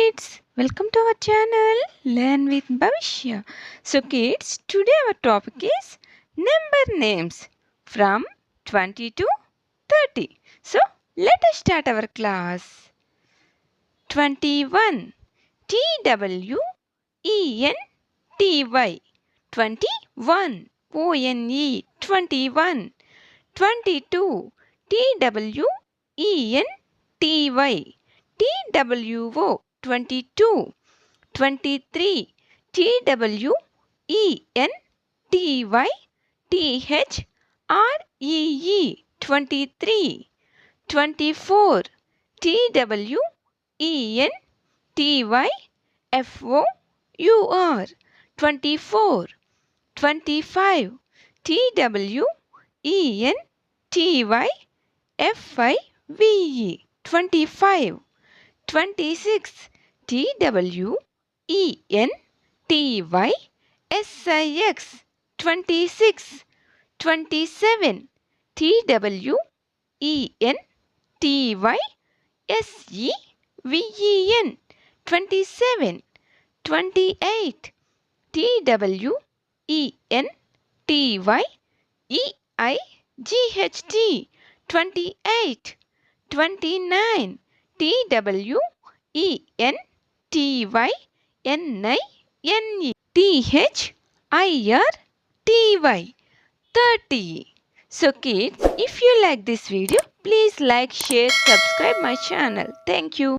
kids, welcome to our channel Learn with Bhavishya. So kids, today our topic is number names from 20 to 30. So let us start our class. 21 TWENTY 21 ONE 21 22 TWENTY TWO 22 23 TWENTY THREE 23 24 TWENTYFOUR 24 25 TWENTYFIVE 25 26 TWENTYSIX 26 27 TWENTYSEVEN 27 28 TWENTYEIGHT 28 29 TWENTYNINE 30. So kids, if you like this video, please like, share, subscribe my channel. Thank you.